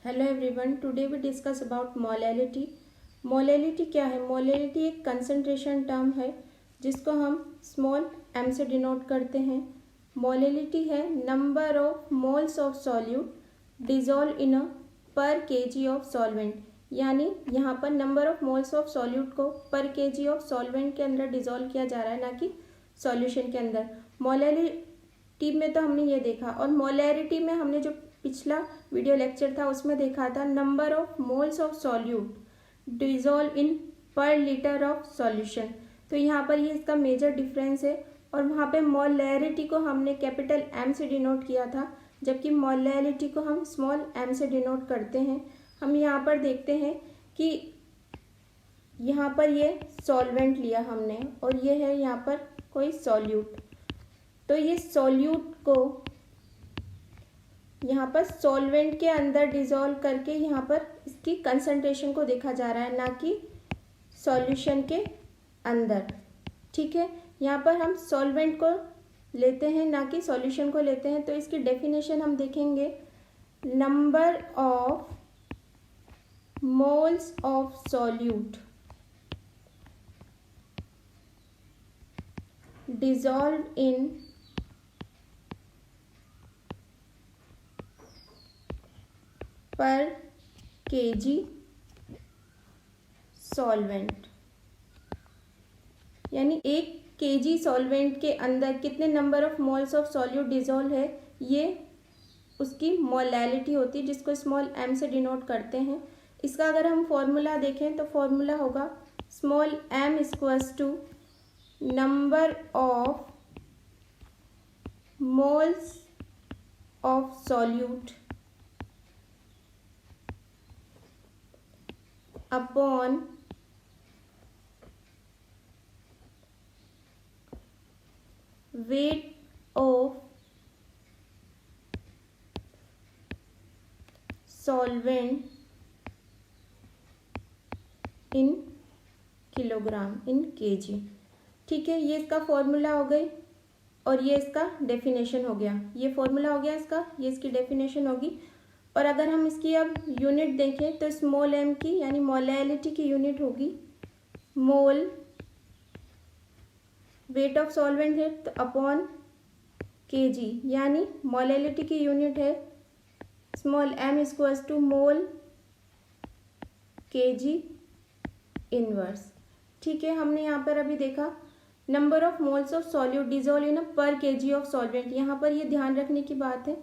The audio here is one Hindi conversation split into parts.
Hello everyone, today we discuss about molality. Molality क्या है? मोलैलिटी एक कंसंट्रेशन टर्म है जिसको हम स्मॉल m से डिनोट करते हैं। मोलैलिटी है number of moles of solute dissolve in a per KG of solvent, यानी यहाँ पर number of moles of solute को पर केजी ऑफ सॉल्वेंट के अंदर डिजोल्व किया जा रहा है, ना कि सॉल्यूशन के अंदर। मोलैलिटी में तो हमने ये देखा, और मोलैरिटी में हमने जो पिछला वीडियो लेक्चर था उसमें देखा था number of moles of solute dissolve in पर लीटर ऑफ सॉल्यूशन। तो यहाँ पर ये इसका मेजर डिफरेंस है, और वहाँ पे मोलैरिटी को हमने कैपिटल M से डिनोट किया था, जबकि मोलैलिटी को हम स्मॉल m से डिनोट करते हैं। हम यहाँ पर देखते हैं कि यहाँ पर ये सॉल्वेंट लिया हमने, और ये है यहाँ पर कोई सॉल्यूट। तो ये सॉल्यूट को यहाँ पर सॉल्वेंट के अंदर डिजोल्व करके यहाँ पर इसकी कंसंट्रेशन को देखा जा रहा है, ना कि सॉल्यूशन के अंदर। ठीक है, यहाँ पर हम सॉल्वेंट को लेते हैं, ना कि सॉल्यूशन को लेते हैं। तो इसकी डेफिनेशन हम देखेंगे, number of moles of solute dissolve in per KG solvent, यानी एक केजी सॉल्वेंट के अंदर कितने number of moles of solute dissolve है, ये उसकी मोलैलिटी होती है, जिसको स्मॉल m से डिनोट करते हैं। इसका अगर हम फॉर्मूला देखें तो फॉर्मूला होगा small m equals to number of moles of solute upon weight of solvent in kilogram in KG. ठीक है, ये इसका फॉर्मूला हो गई, और ये इसका डेफिनेशन हो गया। ये फॉर्मूला हो गया इसका, ये इसकी डेफिनेशन होगी। और अगर हम इसकी अब यूनिट देखें तो स्मॉल m की, यानी मोलैलिटी की यूनिट होगी मोल। वेट ऑफ सॉल्वेंट है तो अपॉन केजी, यानी मोलैलिटी की यूनिट है small m equals to mole KG inverse. ठीक है, हमने यहाँ पर अभी देखा number of moles of solute dissolve in per KG of solvent. यहाँ पर ये ध्यान रखने की बात है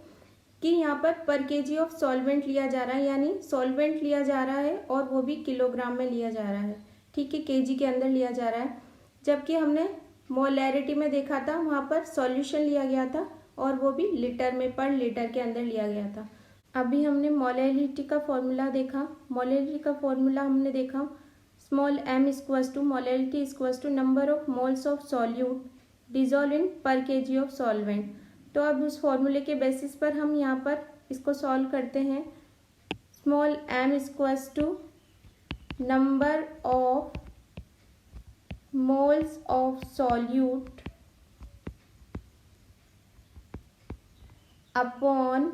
कि यहाँ पर केजी ऑफ सॉल्वेंट लिया जा रहा है, यानी सॉल्वेंट लिया जा रहा है और वो भी किलोग्राम में लिया जा रहा है। ठीक है, केजी के अंदर लिया जा रहा है, जबकि हमने मोलैरिटी में देखा था वहाँ पर सॉल्यूशन लिया गया था और वो भी लीटर में, पर लीटर के अंदर लिया गया था। अभी हमने मोलैलिटी का फॉर्मूला देखा। मोलैलिटी का फॉर्मूला हमने देखा small m equals to molality equals to number of moles of solute dissolve in per KG of solvent. तो अब उस फॉर्मूले के बेसिस पर हम यहाँ पर इसको सॉल्व करते हैं। Small m equals to number of moles of solute upon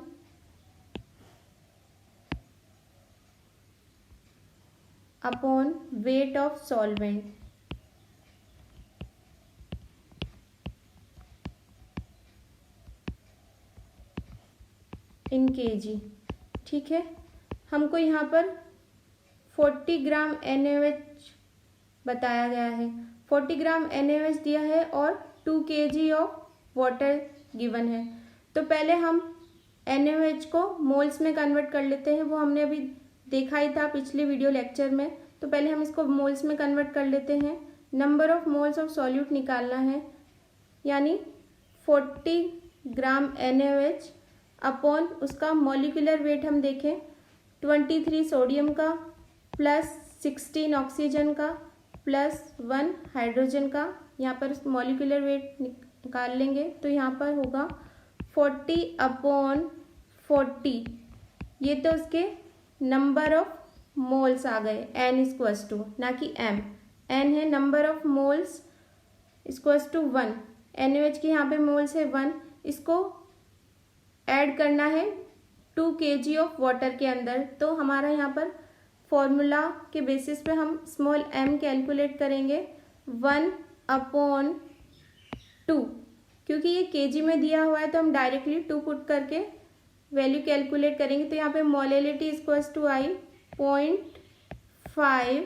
weight of solvent in KG. ठीक है, हमको यहाँ पर 40 ग्राम NaOH बताया गया है, 40 ग्राम NaOH दिया है और 2 kg ऑफ वाटर गिवन है। तो पहले हम NaOH को मोल्स में कन्वर्ट कर लेते हैं, वो हमने अभी देखा ही था पिछले वीडियो लेक्चर में। तो पहले हम इसको मोल्स में कन्वर्ट कर लेते हैं। Number of moles of solute निकालना है, यानी 40 ग्राम NaOH अपॉन उसका मॉलिक्यूलर वेट हम देखें 23 सोडियम का प्लस 16 ऑक्सीजन का प्लस 1 हाइड्रोजन का। यहाँ पर मॉलिक्यूलर वेट निकाल लेंगे तो यहाँ पर होगा 40 अपॉन 40। ये तो उसके नंबर ऑफ मोल्स आ गए, n इक्वल्स टू, ना कि m। n है number of moles equals to 1। NaOH की यहाँ पे मोल्स है 1, इसको ऐड करना है 2 kg ऑफ वाटर के अंदर। तो हमारा यहाँ पर फॉर्मूला के बेसिस पे हम स्मॉल m कैलकुलेट करेंगे 1/2, क्योंकि ये kg में दिया हुआ है तो हम डायरेक्टली 2 पुट करके वैल्यू कैलकुलेट करेंगे। तो यहाँ पे molality equals to I 0.5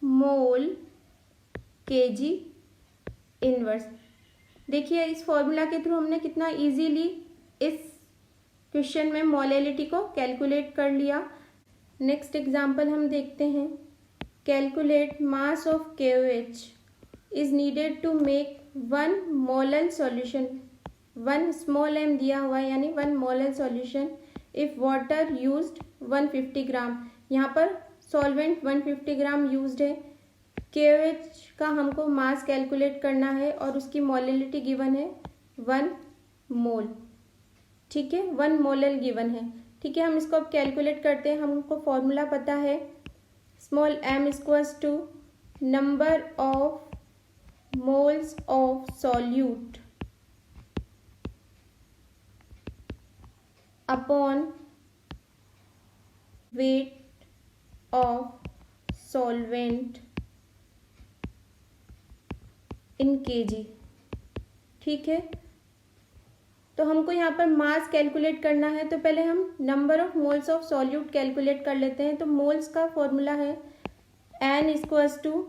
mole kg inverse. देखिए इस फॉर्मूला के थ्रू हमने कितना इजीली इस क्वेश्चन में मोलेलिटी को कैलकुलेट कर लिया। नेक्स्ट एग्जांपल हम देखते हैं। Calculate mass of KOH is needed to make 1 molal solution. 1 small m दिया हुआ है यानी 1 molal solution if water used 150 gram. यहाँ पर सॉल्वेंट 150 ग्राम यूज्ड है। KOH का हमको मास कैलकुलेट करना है और उसकी मोलेलिटी गिवन है 1 मोल। ठीक है, 1 मोलल गिवन है। ठीक है, हम इसको अब कैलकुलेट करते हैं। हमको फॉर्मूला पता है small m equals to number of moles of solute upon weight of solvent in kg। ठीक है, तो हमको यहाँ पर मास कैलकुलेट करना है तो पहले हम number of moles of solute calculate कर लेते हैं। तो मोल्स का फॉर्मूला है n equals to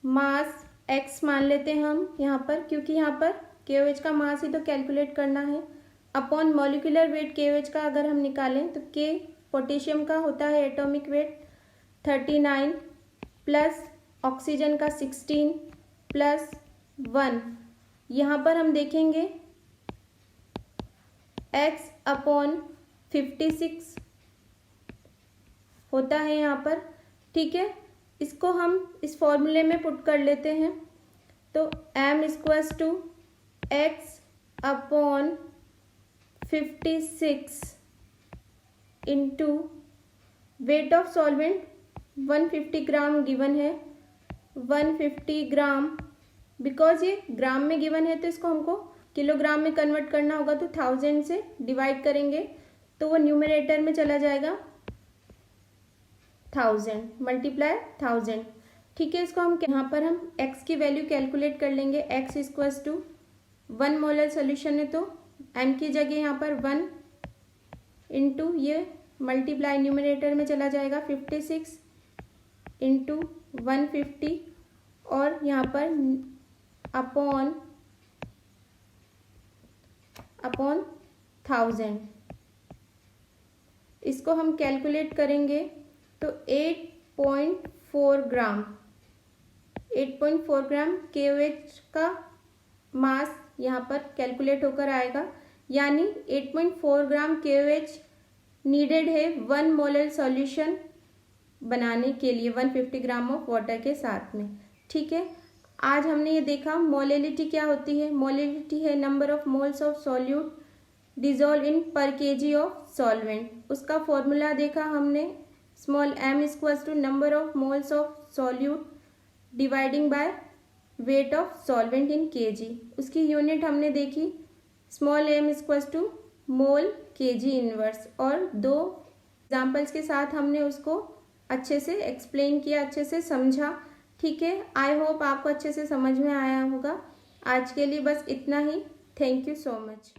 mass x मान लेते हैं हम यहाँ पर, क्योंकि यहाँ पर KOH का मास ही तो कैलकुलेट करना है, अपॉन मॉलिक्यूलर वेट KOH का अगर हम निकालें तो K पोटेशियम का होता है एटॉमिक वेट 39 प्लस ऑक्सीजन का 16 प्लस 1। यहाँ पर हम देखेंगे x अपॉन 56 होता है यहाँ पर। ठीक है, इसको हम इस फॉर्मूले में पुट कर लेते हैं। तो m equals to x upon 56 into weight of solvent 150 gram given है। 150 ग्राम, बिकॉज ये ग्राम में गिवन है तो इसको हमको किलोग्राम में कन्वर्ट करना होगा, तो 1000 से डिवाइड करेंगे तो वो न्यूमरेटर में चला जाएगा 1000 मल्टीप्लाई 1000। ठीक है, इसको हम यहाँ पर हम x की वैल्यू कैलकुलेट कर लेंगे। x equals to 1 molar solution है तो m की जगह यहाँ पर 1 इंटू ये मल्टीप्लाई न्यूमरेटर में चला जाएगा 56 इंटू 150 और यहाँ पर अपॉन 1000। इसको हम कैलकुलेट करेंगे तो 8.4 ग्राम KOH का मास यहाँ पर कैलकुलेट होकर आएगा, यानी 8.4 ग्राम KOH नीडेड है 1 मोलर सॉल्यूशन बनाने के लिए 150 ग्राम ऑफ वाटर के साथ में। ठीक है, आज हमने ये देखा मोलेलिटी क्या होती है। मोलेलिटी है number of moles of solute dissolve in per kg of solvent. उसका फॉर्मूला देखा हमने small m equals to number of moles of solute dividing by weight of solvent in kg। उसकी यूनिट हमने देखी small m equals to mole kg inverse, और 2 एग्जाम्पल्स के साथ हमने उसको अच्छे से एक्सप्लेन किया, अच्छे से समझा। ठीक है, आई होप आपको अच्छे से समझ में आया होगा। आज के लिए बस इतना ही। Thank you so much.